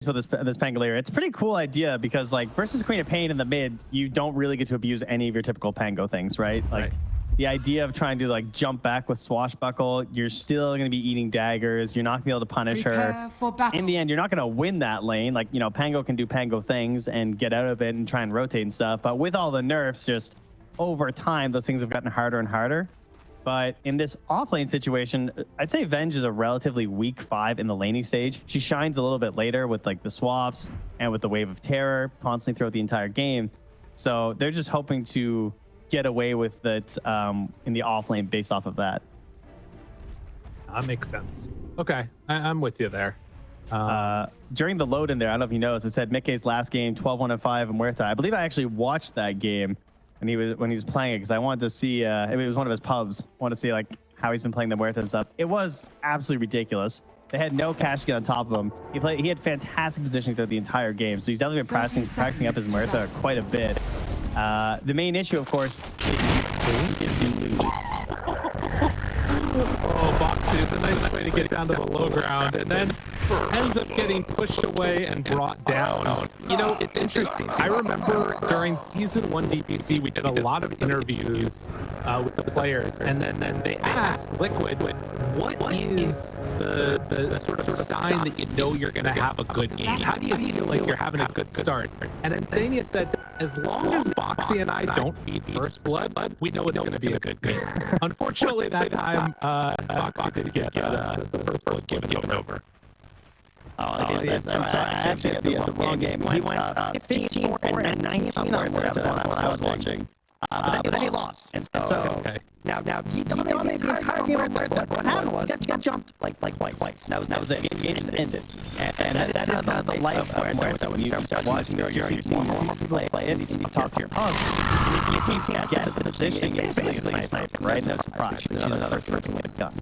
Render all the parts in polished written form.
For this Pangolier, it's a pretty cool idea because like versus Queen of Pain in the mid, you don't really get to abuse any of your typical Pango things, right? Like the idea of trying to like jump back with Swashbuckle, you're still going to be eating daggers. You're not going to be able to punish her. In the end, you're not going to win that lane. Like, you know, Pango can do Pango things and get out of it and try and rotate and stuff. But with all the nerfs, just over time, those things have gotten harder and harder. But in this offlane situation, I'd say Venge is a relatively weak 5 in the laning stage. She shines a little bit later with like the swaps and with the Wave of Terror constantly throughout the entire game. So they're just hoping to get away with it in the offlane based off of that. That makes sense. Okay, I'm with you there. During the load in there, I don't know if you noticed, it said miCKe's last game 12-1-5 in Muerta. I believe I actually watched that game. And when he was playing it, because I wanted to see it was one of his pubs. I wanted to see like how he's been playing the Muerta and stuff. It was absolutely ridiculous. They had no cash get on top of him. He had fantastic positioning throughout the entire game, so he's definitely been practicing up his Muerta quite a bit. The main issue, of course, is Boxi is a nice way to get down to the low ground, and then ends up getting pushed away and brought down. You know, it's interesting. I remember during Season 1 DPC, we did a lot of interviews with the players, and then they asked Liquid, what is the sort of sign that you know you're going to have a good game? How do you feel like you're having a good start? And Insania said, as long as Boxi and I don't feed first blood, we know it's going to be a good game. Unfortunately, that time, Boxi did get the first blood given over. Actually, at the wrong game. He went 15, 4, and 19 on Muerta. That's what I was watching. But then he lost. And so now he dominated the entire game on Muerta. What happened was he got jumped like twice. That was it. The game just ended. And that is kind of the life of Muerta. When you start watching this, you see more and more people play it. You talk to your opponents. You can't get the positioning. It's basically sniping, right? No surprise. She's another person with a gun.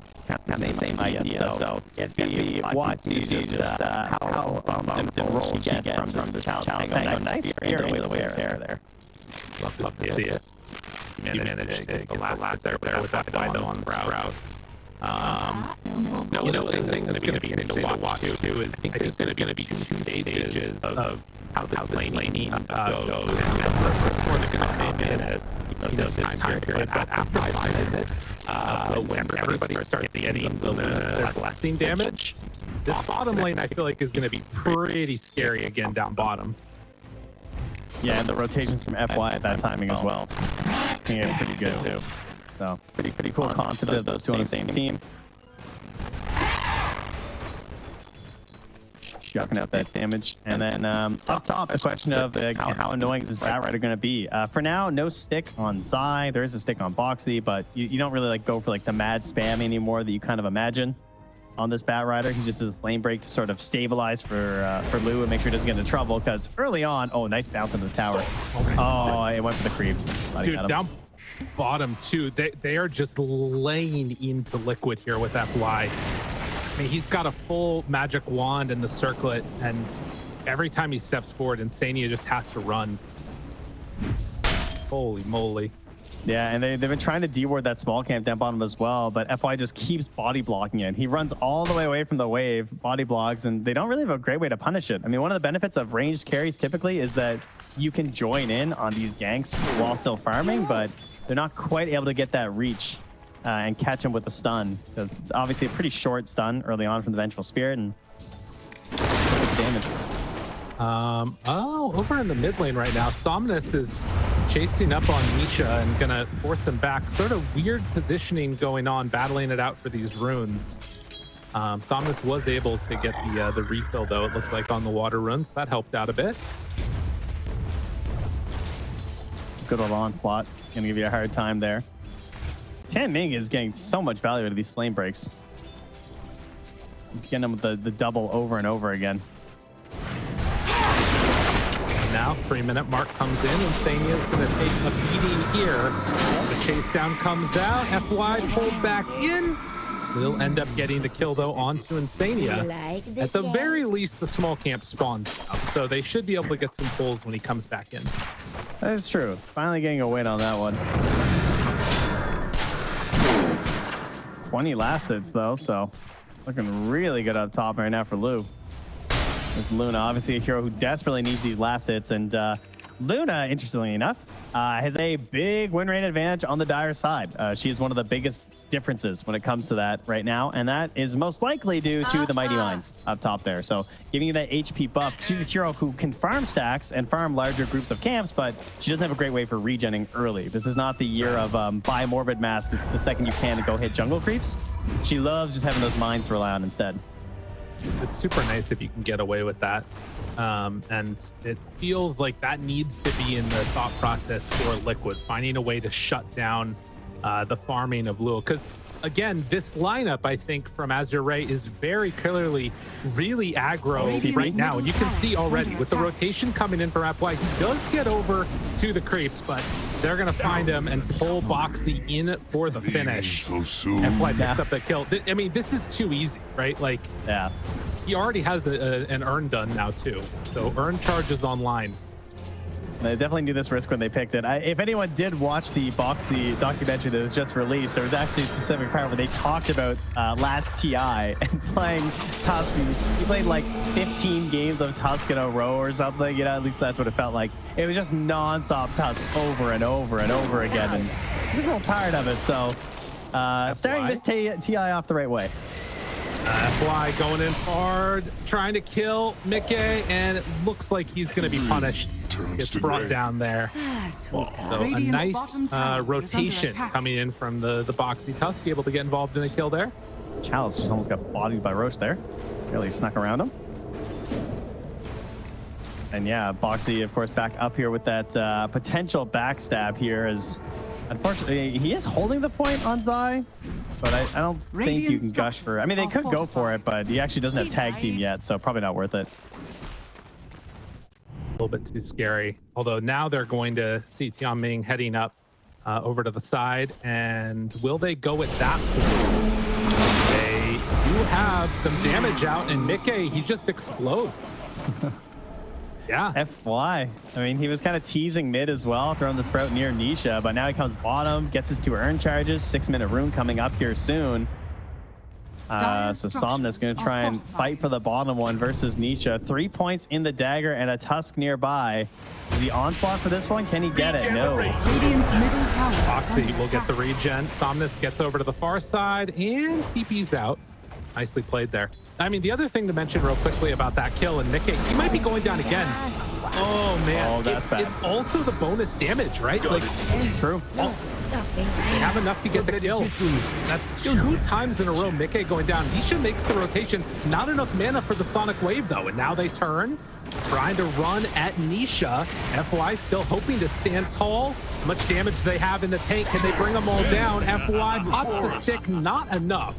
Same idea. So it's be watch to see just how the roll she gets from the chalice. Nice spear with the way there. Love to see it. He managed to get the last there with that window on the Sprout. You know, the thing that's going to be interesting to watch too is I think there's going to be two stages of how the laning goes. And the first one is going to come in at this time period, but after 5 minutes, when everybody starts getting the blessing damage, this bottom lane I feel like is going to be pretty scary again down bottom. Yeah, and the rotations from FY at that timing as well. I think it's pretty good too. So pretty cool concept of those two on the same team. Chucking out that damage. And then up top, the question of how annoying is this Batrider going to be? For now, no stick on Zai. There is a stick on Boxi, but you don't really like go for like the mad spam anymore that you kind of imagine on this Batrider. He just does a flame break to sort of stabilize for Lou and make sure he doesn't get into trouble, because early on, nice bounce into the tower. Oh, it went for the creep. Dude, down bottom too, they are just laying into Liquid here with FY. I mean, he's got a full magic wand in the circlet, and every time he steps forward, Insania just has to run. Holy moly. Yeah, and they've been trying to deward that small camp down bottom as well, but FY just keeps body blocking it. He runs all the way away from the wave, body blocks, and they don't really have a great way to punish it. I mean, one of the benefits of ranged carries typically is that you can join in on these ganks while still farming, but they're not quite able to get that reach and catch him with the stun, because it's obviously a pretty short stun early on from the Vengeful Spirit, and damage. Over in the mid lane right now, Somnus is chasing up on Nisha and gonna force him back. Sort of weird positioning going on, battling it out for these runes. Somnus was able to get the refill though, it looked like, on the water runes. That helped out a bit. Good old onslaught. Gonna give you a hard time there. Tan Ming is getting so much value out of these flame breaks. Getting them with the double over and over again. Now 3-minute mark comes in. Insania is going to take a beating here. The chase down comes out. FY pulled back in. Will end up getting the kill though onto Insania. At the very least, the small camp spawns out, so they should be able to get some pulls when he comes back in. That is true. Finally getting a win on that one. 20 last hits though, so looking really good up top right now for Lou. With Luna, obviously a hero who desperately needs these last hits, and Luna, interestingly enough, has a big win rate advantage on the Dire side. She is one of the biggest differences when it comes to that right now, and that is most likely due to the Mighty Mines up top there. So giving you that HP buff. She's a hero who can farm stacks and farm larger groups of camps, but she doesn't have a great way for regenning early. This is not the year of buy Morbid Mask the second you can to go hit jungle creeps. She loves just having those mines to rely on instead. It's super nice if you can get away with that. And it feels like that needs to be in the thought process for Liquid, finding a way to shut down the farming of Lua. Because again, this lineup, I think, from Azure Ray is very clearly really aggro right now. And you can see already with the rotation coming in for FY, he does get over to the creeps, but they're going to find him and pull Boxi in for the finish. FY picked up the kill. I mean, this is too easy, right? Like, yeah. He already has an earn done now too. So earn charge is online. They definitely knew this risk when they picked it. If anyone did watch the Boxi documentary that was just released, there was actually a specific part where they talked about last TI and playing Tusk. He played like 15 games of Tusk in a row or something. You know, at least that's what it felt like. It was just non-stop Tusk over and over and over again, and he was a little tired of it. So starting this TI off the right way. FY going in hard, trying to kill miCKe, and it looks like he's going to be punished. Gets brought down there. So a nice rotation coming in from the Boxi Tusk, able to get involved in a kill there. Chalice just almost got bodied by Roche there. Really snuck around him. And yeah, Boxi, of course, back up here with that potential backstab here. As unfortunately, he is holding the point on Zai, but I don't think you can gush for. I mean, they could go for it, but he actually doesn't have tag team yet, so probably not worth it. A little bit too scary. Although now they're going to see Tianming heading up over to the side, and will they go with that? They do have some damage out, and miCKe, he just explodes. Yeah. FY. I mean, he was kind of teasing mid as well, throwing the sprout near Nisha, but now he comes bottom, gets his 2 earn charges, 6-minute rune coming up here soon. So Somnus going to try and fight for the bottom one versus Nisha. 3 points in the dagger and a Tusk nearby. Is the onslaught for this one? Can he get it? No. Radiant's middle tower. Boxi will get the regen. Somnus gets over to the far side and TP's out. Nicely played there. I mean, the other thing to mention real quickly about that kill and miCKe, he might be going down again. Oh, man. Oh, that's bad. It's also the bonus damage, right? Like, true. They have enough to get the kill. That's 2 times in a row miCKe going down. Nisha makes the rotation. Not enough mana for the Sonic Wave, though. And now they turn, trying to run at Nisha. FY still hoping to stand tall. How much damage they have in the tank. Can they bring them all down? FY pops the stick, not enough.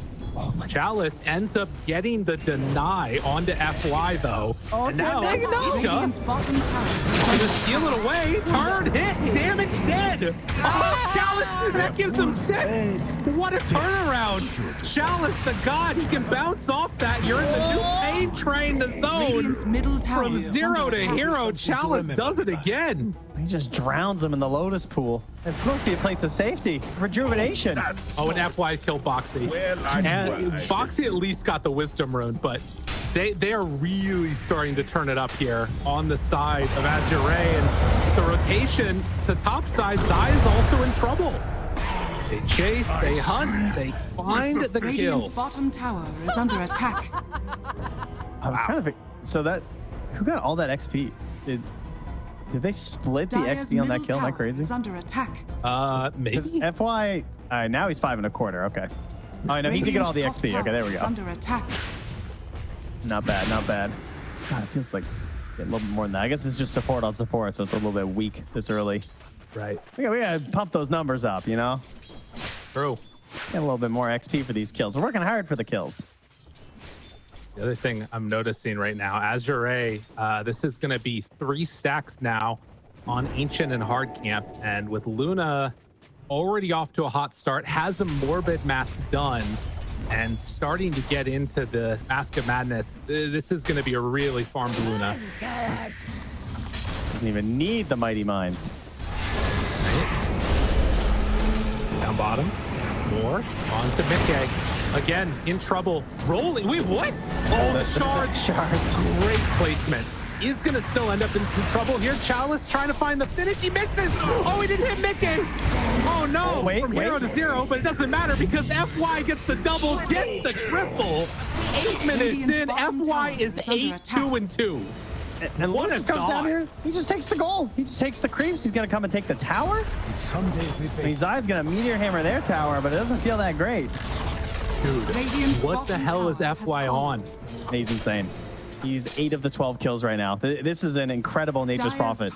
Chalice ends up getting the deny onto FY though. Oh, and now Radiant's bottom tower. gonna steal it away. Turn, hit, damage, dead. Oh, Chalice, that gives him 6. What a turnaround. Chalice, the god, he can bounce off that. You're in the new pain train, the zone. Radiant's middle tower. From 0 to hero, Chalice does it again. He just drowns him in the Lotus pool. It's supposed to be a place of safety. Rejuvenation. Oh, and FY killed Boxi. And Boxi at least got the wisdom rune, but they are really starting to turn it up here on the side of Azure Ray, and the rotation to top side. Zai is also in trouble. They chase, they hunt, they find the kill. Radiant's bottom tower is under attack. I was kind of so that who got all that XP? Did they split the Dire's XP on that middle kill? Am I tower crazy? is under attack. Maybe. FY. Now he's 5 1/4. Okay. Oh no, he did get all the Radiant's XP. top Okay, there we tower is go. under attack. Not bad, not bad. God, it feels like a little bit more than that. I guess it's just support on support, so it's a little bit weak this early. Right. We gotta pump those numbers up, you know? True. Get a little bit more XP for these kills. We're working hard for the kills. The other thing I'm noticing right now, Azure Ray, this is going to be 3 stacks now on Ancient and Hard Camp. And with Luna already off to a hot start, has a Morbid Mask done, and starting to get into the Mask of Madness, this is going to be a really farmed Luna. Doesn't even need the Mighty Mines. Right. Down bottom. More on to miCKe. Again, in trouble. Rolling. Wait, what? Oh, the shards. Great placement. Is going to still end up in some trouble here. Chalice trying to find the finish. He misses. Oh, he didn't hit miCKe. Oh, no. From 0 to 0, but it doesn't matter because FY gets the double, gets the triple. 8 minutes in. FY is 8-2-2. And what comes down here? He just takes the goal. He just takes the creeps. He's going to come and take the tower. Mizai's going to meteor hammer their tower, but it doesn't feel that great. Dude, what the hell is FY on? He's insane. He's 8 of the 12 kills right now. This is an incredible Nature's Prophet.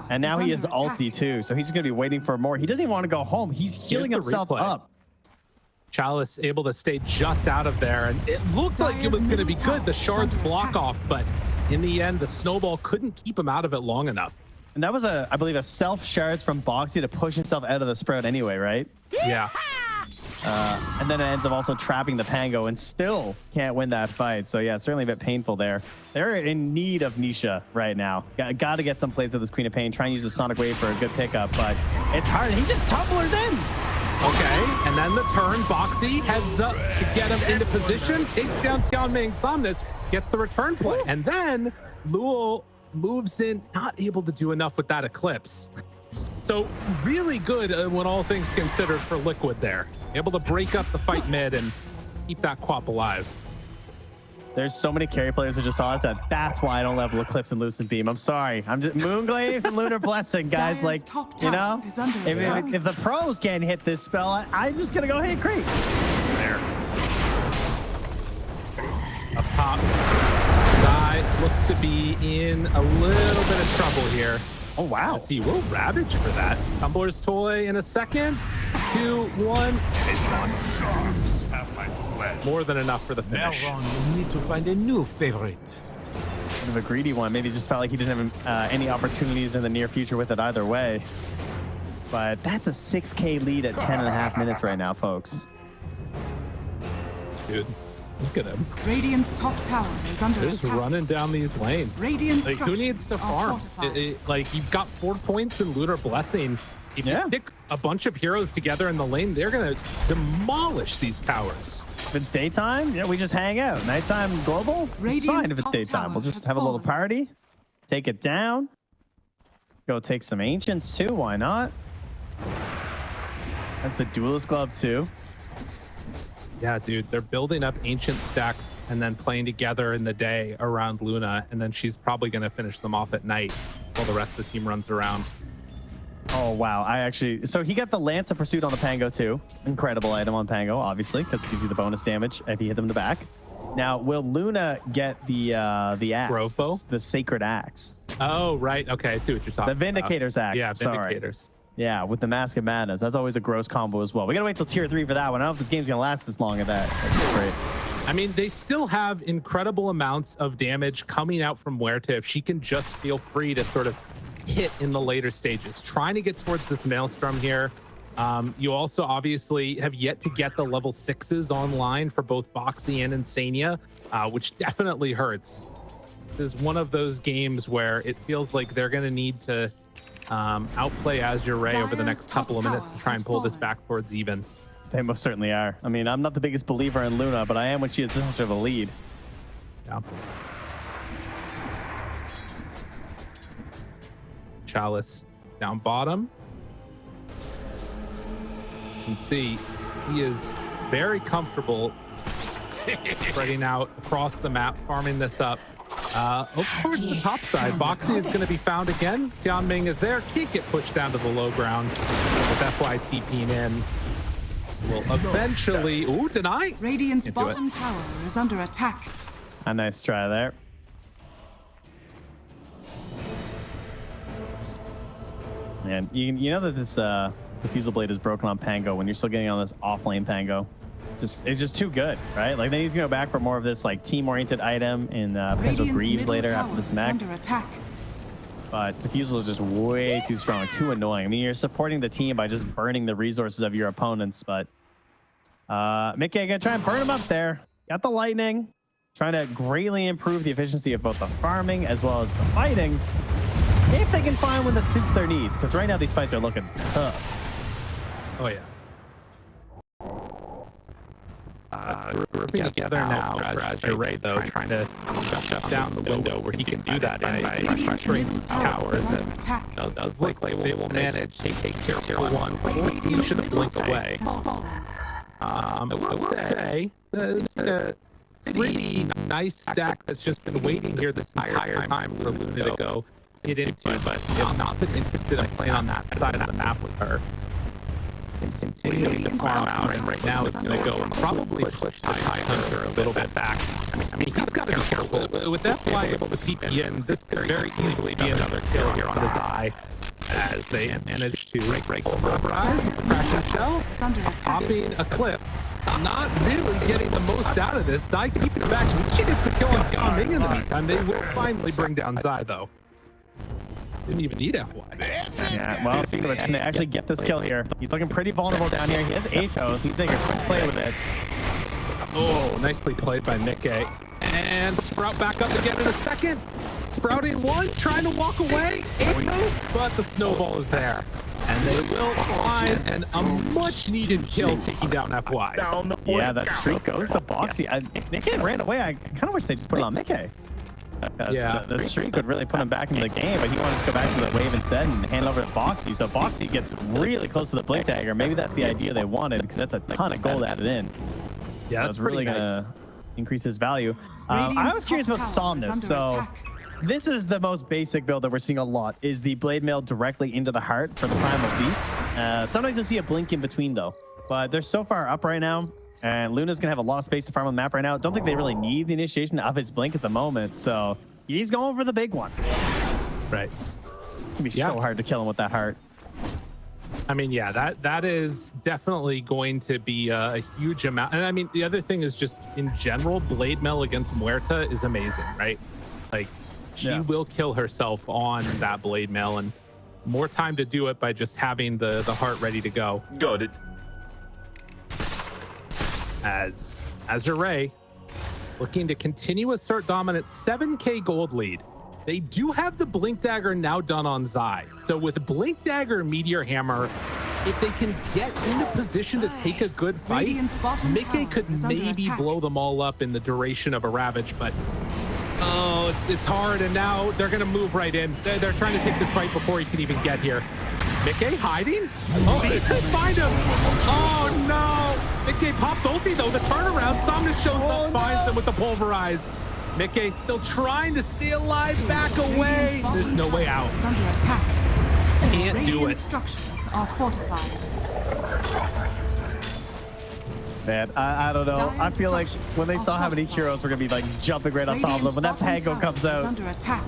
And now he is ulti too, so he's going to be waiting for more. He doesn't even want to go home. He's healing himself up. Chalice able to stay just out of there, and it looked like it was going to be good. The shards block off, but in the end, the snowball couldn't keep him out of it long enough. And that was, I believe, a self shards from Boxi to push himself out of the sprout anyway, right? Yeah. And then it ends up also trapping the Pango and still can't win that fight. So yeah, it's certainly a bit painful there. They're in need of Nisha right now. Got to get some plays with this Queen of Pain. Try and use the Sonic Wave for a good pickup, but it's hard. He just tumblers in. Okay, and then the turn. Boxi heads up to get him into position, takes down Tianming's Somnus, gets the return play, and then Luo moves in, not able to do enough with that Eclipse. So really good when all things considered for Liquid there. Able to break up the fight mid and keep that Quap alive. There's so many carry players who just saw that. That's why I don't level Eclipse and Lucent Beam. I'm sorry. I'm just Moonglaze and Lunar Blessing, guys. Like, you know, if the pros can't hit this spell, I'm just gonna go hit creeps. There. Up top, Zai looks to be in a little bit of trouble here. Oh wow! He will Ravage for that. Tumbler's Toy in a second. 2, 1. More than enough for the finish. Now, Ron, you need to find a new favorite. Kind of a greedy one. Maybe just felt like he didn't have any opportunities in the near future with it either way. But that's a 6K lead at 10.5 minutes right now, folks. Dude, look at him. Radiant's top tower is under They're just attack. running down these lanes. Radiant Like, who needs to farm? Like, you've got 4 points in Lunar Blessing. If you stick a bunch of heroes together in the lane, they're going to demolish these towers. If it's daytime, yeah, we just hang out. Nighttime global, it's fine if it's daytime. We'll just have a little party, take it down, go take some Ancients too. Why not? That's the Duelist Glove too. Yeah, dude, they're building up Ancient stacks and then playing together in the day around Luna, and then she's probably going to finish them off at night while the rest of the team runs around. Oh, wow. So he got the Lance of Pursuit on the Pango too. Incredible item on Pango, obviously, because it gives you the bonus damage if you hit them in the back. Now, will Luna get the axe? Grove Bow? The Sacred Axe. Oh, right. Okay, I see what you're talking about. The Vindicator's Axe. Yeah, Vindicators. Sorry. Yeah, with the Mask of Madness. That's always a gross combo as well. We got to wait till tier 3 for that one. I don't know if this game's going to last this long at that. That's great. I mean, they still have incredible amounts of damage coming out from Huerta if she can just feel free to sort of hit in the later stages. Trying to get towards this Maelstrom here. You also obviously have yet to get the level 6s online for both Boxi and Insania, which definitely hurts. This is one of those games where it feels like they're going to need to outplay Azure Ray over the next couple of minutes to try and pull this back towards even. They most certainly are. I mean, I'm not the biggest believer in Luna, but I am when she has this much of a lead. Yeah. Chalice down bottom. You can see he is very comfortable spreading out across the map, farming this up. Over towards the top side, Boxi is going to be found again. Tianming is there. Can't get pushed down to the low ground. But that's why TPing in will eventually... Ooh, deny! Radiant's bottom tower is under attack. A nice try there. Man, you know that this Diffusal Blade is broken on Pango when you're still getting on this off-lane Pango. It's just too good, right? Like, then he's going to go back for more of this like team-oriented item in potential Greaves later after this mech. Under attack. But Diffusal is just way too strong, too annoying. I mean, you're supporting the team by just burning the resources of your opponents, but miCKe gonna try and burn him up there. Got the lightning, trying to greatly improve the efficiency of both the farming as well as the fighting, if they can find one that suits their needs, because right now these fights are looking tough. Oh, yeah. Grouping together now for Azure Ray, though, trying to shut down the window where he can do that by pressuring towers. And does look like they will manage to take tier 1 before you should have blinked away. I will say, a pretty nice stack that's just been waiting here this entire time for Luna to go get into, but have not been interested in playing on that side of the map with her. Continuing to farm out, and right now is going to go and probably push the TI Hunter a little bit back. I mean, he's got to be careful. With FY able to TP in, this could very easily be another kill here on his eye as they manage to break over crash and shell, popping Eclipse. Not really getting the most out of this. Zai keeping it back. She gets the kill on Xiaoming in the meantime. They will finally bring down Zai, though. Didn't even need FY. Yeah, well, speaking of which, can they actually get this kill here? He's looking pretty vulnerable down here. He has Atos. He's taking a quick play with it. Oh, nicely played by miCKe. And Sprout back up again in a second. Sprouting one, trying to walk away. Atos, but the snowball is there. And they will find a much-needed kill taking down FY. Yeah, that streak goes to Boxi. miCKe ran away. I kind of wish they just put it on miCKe. Yeah, the streak would really put him back into the game, but he wanted to go back to the wave instead and hand over to Boxi. So Boxi gets really close to the blink dagger. Maybe that's the idea they wanted, because that's a ton of gold added in. Yeah, that's so it's really gonna increase his value. I was curious about Somnus. So this is the most basic build that we're seeing a lot, is the blade mail directly into the heart for the primal beast. Sometimes you'll see a blink in between though, but they're so far up right now. And Luna's going to have a lot of space to farm on the map right now. Don't think they really need the initiation of his blink at the moment. So he's going for the big one. Right. It's going to be so hard to kill him with that heart. I mean, yeah, that is definitely going to be a huge amount. And I mean, the other thing is just in general, blade mail against Muerta is amazing, right? Like, she will kill herself on that blade mail, and more time to do it by just having the heart ready to go. Got it. As Azure Ray looking to continue assert dominant, 7k gold lead. They do have the blink dagger now done on Zai. So with blink dagger, meteor hammer, if they can get into position to take a good fight, miCKe could maybe blow them all up in the duration of a ravage, but oh, it's hard, and now they're gonna move right in. They're trying to take this fight before he can even get here. miCKe hiding? Oh, they could find him. Oh no! miCKe pops ulti though. The turnaround. Somnus shows up, finds them with the pulverize. miCKe still trying to stay alive, back away. There's no way out. Under attack. Can't do it. Structures are fortified. Man, I don't know. I feel like when they saw how many heroes were gonna be like jumping right on top of them, when that Pango comes out, Under attack.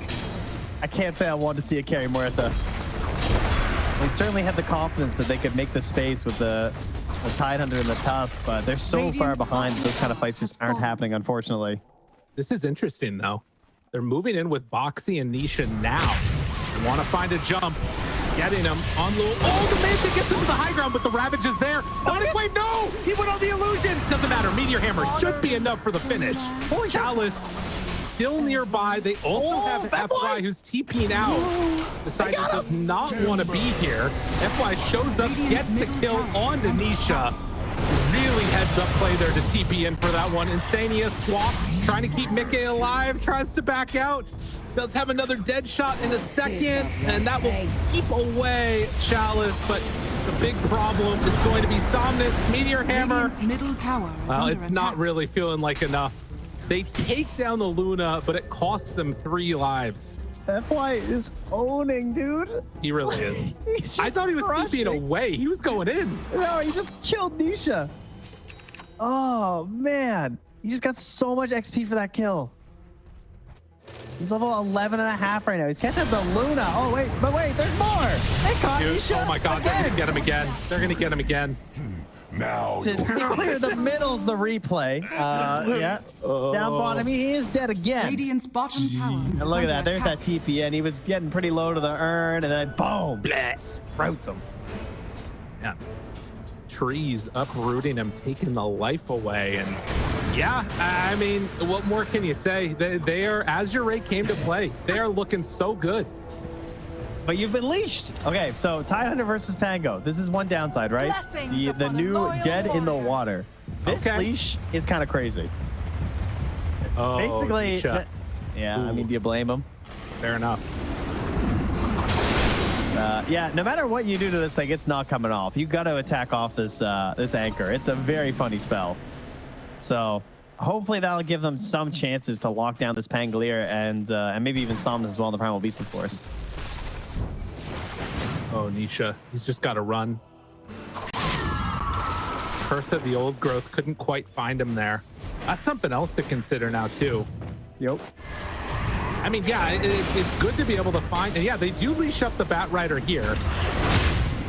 I can't say I wanted to see it carry Muerta. They certainly had the confidence that they could make the space with the Tide Hunter and the Tusk, but they're so far behind that those kind of fights just aren't happening, unfortunately. This is interesting though. They're moving in with Boxi and Nisha now. They want to find a jump. Getting him on low. Oh, the Mesa gets him to the high ground, but the Ravage is there. Sonic Wave, no! He went on the illusion. Doesn't matter. Meteor Hammer should be enough for the finish. Chalice still nearby. They also have FY who's TPing out. Decided does not want to be here. FY shows up, gets the kill onto Nisha. Really heads up play there to TP in for that one. Insania swap, trying to keep miCKe alive, tries to back out. Does have another dead shot in a second, and that will keep away Chalice, but the big problem is going to be Somnus, Meteor Hammer. Middle tower Well, it's not really feeling like enough. They take down the Luna, but it costs them 3 lives. FY is owning, dude. He really is. I thought he was keeping away. He was going in. No, he just killed Nisha. Oh, man. He just got so much XP for that kill. He's level 11.5 right now. He's catching up to Luna. Oh, wait. But wait, there's more. They caught Nisha. Oh, my God. They're going to get him again. They're going to get him again. Now To clear the middle's the replay. Yeah. Down bottom, he is dead again. Radiant's bottom tower. And look at that. There's that TP, and he was getting pretty low to the urn, and then boom, sprouts him. Yeah. Trees uprooting him, taking the life away, and yeah, I mean, what more can you say? They are, Azure Ray came to play. They are looking so good. But you've been leashed. Okay, so Tide Hunter versus Pango. This is one downside, right? The new Dead in the Water. This leash is kind of crazy. Oh, Basically, Nisha. yeah, I mean, do you blame him? Fair enough. Yeah, no matter what you do to this thing, it's not coming off. You got to attack off this this anchor. It's a very funny spell. So hopefully that'll give them some chances to lock down this Pangolier and maybe even Somnus as well in the Primal Beast, of course. Oh, Nisha. He's just got to run. Curse of the Old Growth couldn't quite find him there. That's something else to consider now, too. Yep. I mean, yeah, it's good to be able to find, and yeah, they do leash up the Bat Rider here.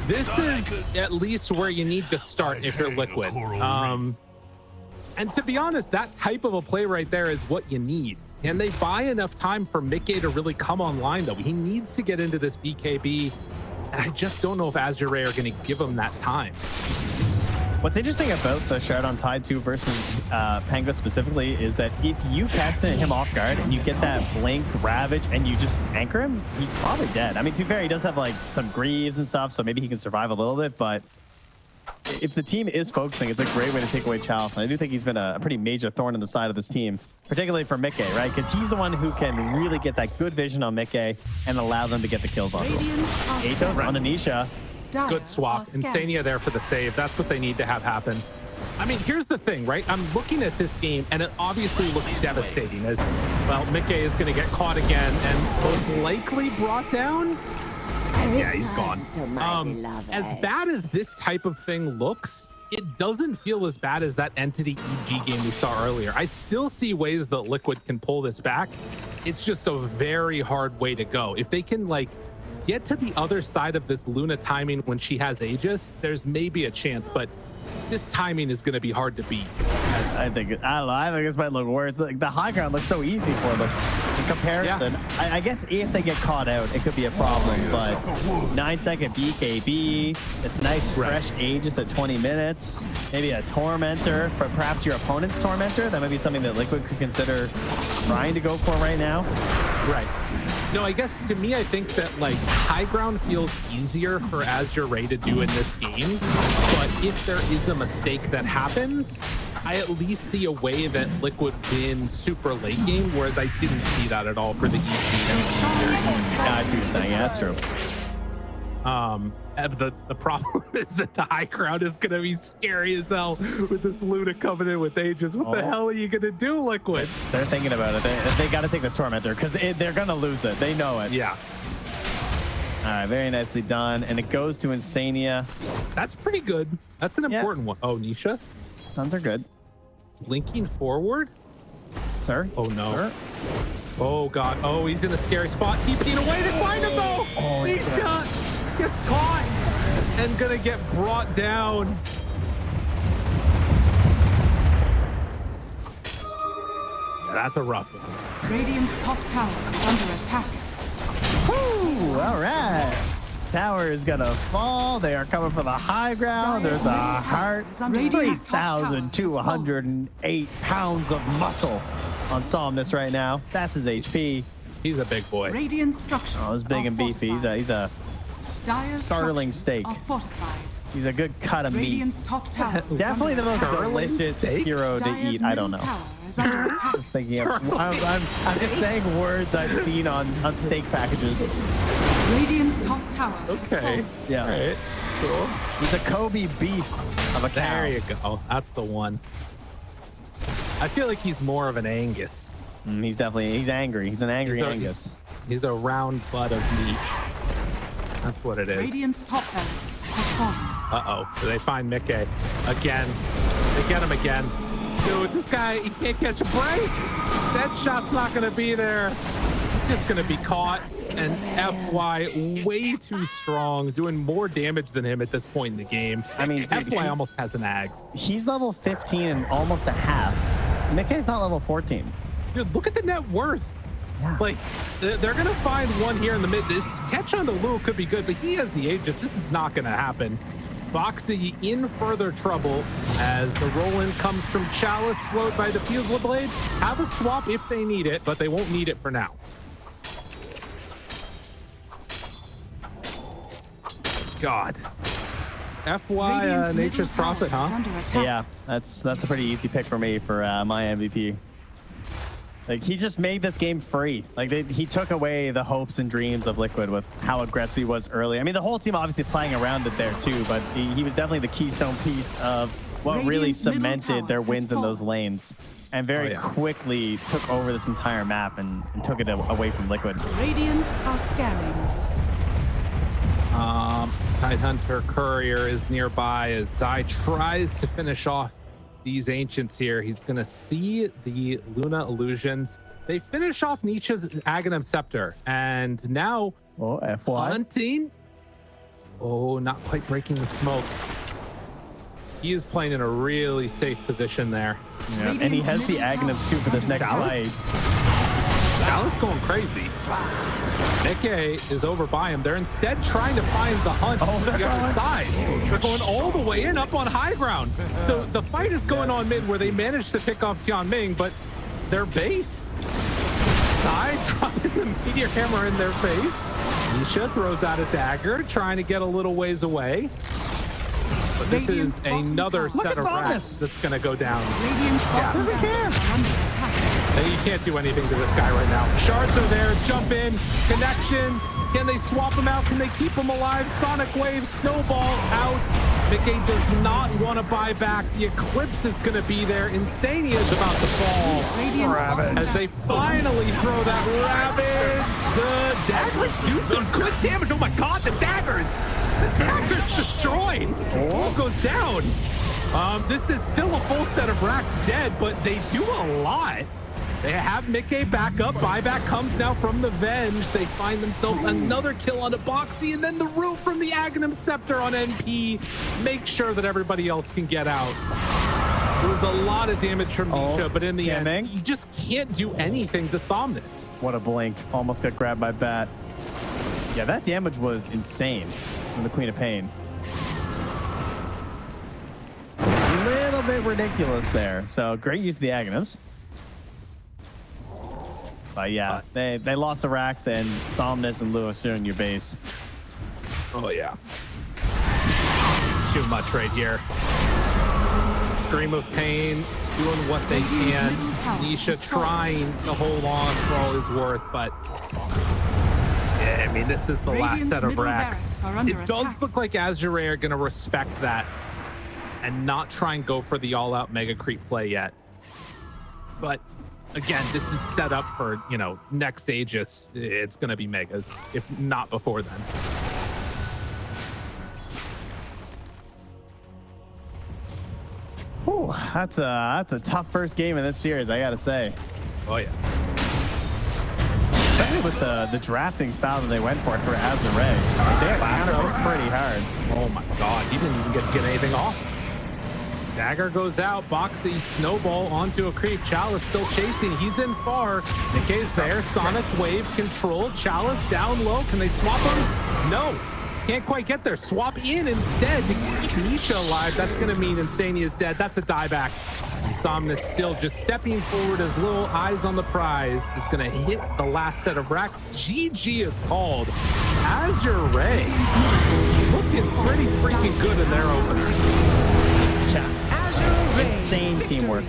This is at least where you need to start if you're Liquid. And to be honest, that type of a play right there is what you need. And they buy enough time for miCKe to really come online, though. He needs to get into this BKB, and I just don't know if Azure Ray are going to give him that time. What's interesting about the Showdown TI12 versus Pango specifically is that if you catch him off guard and you get that blink ravage and you just anchor him, he's probably dead. I mean, to be fair, he does have like some greaves and stuff, so maybe he can survive a little bit, but if the team is focusing, it's a great way to take away Chalice. And I do think he's been a pretty major thorn in the side of this team, particularly for miCKe, right? Because he's the one who can really get that good vision on miCKe and allow them to get the kills on him. Atos on Nisha. Good swap. Insania there for the save. That's what they need to have happen. I mean, here's the thing, right? I'm looking at this game, and it obviously looks devastating as, well, miCKe is going to get caught again and most likely brought down. Yeah, he's gone. As bad as this type of thing looks, it doesn't feel as bad as that Entity EG game we saw earlier. I still see ways that Liquid can pull this back. It's just a very hard way to go. If they can, like, get to the other side of this Luna timing when she has Aegis, there's maybe a chance, but this timing is going to be hard to beat. I think this might look worse. Like, the high ground looks so easy for them in comparison. Yeah. I guess if they get caught out, it could be a problem, but 9-second BKB, it's nice fresh Aegis at 20 minutes, maybe a Tormentor, but perhaps your opponent's Tormentor. That might be something that Liquid could consider trying to go for right now. Right. No, I guess to me, I think that like high ground feels easier for Azure Ray to do in this game. But if there is a mistake that happens, I at least see a way that Liquid win super late game, whereas I didn't see that at all for the EG. I see what you're saying. Yeah, that's true. The problem is that the high ground is going to be scary as hell with this Luna coming in with Aegis. What the hell are you going to do, Liquid? They're thinking about it. They got to take this Tormentor because they're going to lose it. They know it. Yeah. All right, very nicely done. And it goes to Insania. That's pretty good. That's an important one. Oh, Nisha? Suns are good. Linking forward? Sir? Oh, no. Sir? Oh, God. Oh, he's in a scary spot. TPing away to find him, though. Oh, Nisha gets caught and gonna get brought down. Yeah, that's a rough one. Radiant's top tower is under attack. Woo! All right. Tower is gonna fall. They are coming for the high ground. There's a heart. 3,208 pounds of muscle on Somnus right now. That's his HP. He's a big boy. Radiant structures. Oh, he's big and beefy. He's a starling steak. He's a good cut of meat. Radiant's top tower Definitely the most delicious hero to eat. I don't know. Just thinking of, I'm just saying words I've seen on steak packages. Radiant's top tower. Okay. Yeah. All right. Cool. He's a Kobe beef of a cow. There you go. That's the one. I feel like he's more of an Angus. He's angry. He's an angry Angus. He's a round butt of meat. That's what it is. Radiant's top barracks has fallen. Uh-oh. Do they find miCKe again? They get him again. Dude, this guy, he can't catch a break. That shot's not going to be there. He's just going to be caught. And FY way too strong, doing more damage than him at this point in the game. I mean, dude, FY almost has an Ags. He's level 15 and almost a half. miCKe's not level 14. Dude, look at the net worth. Yeah. Like, they're going to find one here in the mid. This catch on to Lou could be good, but he has the Aegis. This is not going to happen. Boxi in further trouble as the roll-in comes from Chalice, slowed by the Fusel Blade. Have a swap if they need it, but they won't need it for now. God. FY Radiant's middle Nature's tower Prophet, is huh? under attack. Yeah, that's a pretty easy pick for me for my MVP. Like, he just made this game free. Like, he took away the hopes and dreams of Liquid with how aggressive he was early. I mean, the whole team obviously playing around it there too, but he was definitely the keystone piece of what really Radiant's middle cemented tower their has wins in those fallen. lanes. And very quickly took over this entire map and took it away from Liquid. Radiant are scanning. Tidehunter Courier is nearby as Zai tries to finish off these ancients here. He's gonna see the Luna illusions. They finish off Nisha's Aghanim Scepter, and now hunting. Oh, not quite breaking the smoke. He is playing in a really safe position there. Yeah. And he has the Aghanim suit for this next fight. Chalice going crazy. miCKe is over by him. They're instead trying to find the hunt on the other side. They're going all the way in up on high ground. So the fight is going on mid where they managed to pick off Tianming, but their base side dropping the meteor hammer in their face. Nisha throws out a dagger, trying to get a little ways away. But this is another set of rats that's going to go down. Radiant's bottom barracks are under attack. You can't do anything to this guy right now. Shards are there, jump in, connection. Can they swap him out? Can they keep him alive? Sonic Wave, Snowball out. miCKe does not want to buy back. The Eclipse is going to be there. Insania is about to fall. As they finally throw that Ravage. The daggers do some good damage. Oh my god, the daggers! The daggers destroyed. All goes down. This is still a full set of racks dead, but they do a lot. They have miCKe back up. Buyback comes now from the Venge. They find themselves another kill on a Boxi, and then the root from the Aghanim Scepter on NP. Make sure that everybody else can get out. There was a lot of damage from Nisha, but in the end, you just can't do anything to Somnus. What a blink. Almost got grabbed by Bat. Yeah, that damage was insane from the Queen of Pain. A little bit ridiculous there. So great use of the Aghanims. But yeah, they lost the racks, and Somnus and Lewis are in your base. Oh yeah. Too much right here. Scream of Pain doing what they can. Nisha trying to hold on for all his worth, but yeah, I mean, this is the last set of racks. It does look like Azure Ray are going to respect that and not try and go for the all-out mega creep play yet. But again, this is set up for, you know, next Aegis. It's going to be megas, if not before then. Ooh, that's a tough first game in this series, I gotta say. Oh yeah. Especially with the drafting style that they went for Azure Ray. They countered pretty hard. Oh my god, he didn't even get to get anything off. Dagger goes out, Boxi, Snowball onto a creep. Chalice still chasing, he's in far. miCKe's there, Sonic Wave control. Chalice down low, can they swap him? No, can't quite get there. Swap in instead to keep Nisha alive. That's gonna mean Insania is dead. That's a dieback. And Somnus still just stepping forward as little eyes on the prize is gonna hit the last set of racks. GG is called. Azure Ray looking pretty freaking good in their opener. Insane teamwork,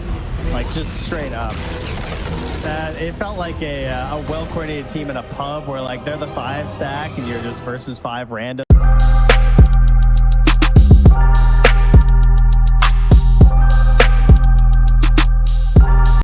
like just straight up. It felt like a well-coordinated team in a pub where like they're the 5 stack and you're just versus 5 random.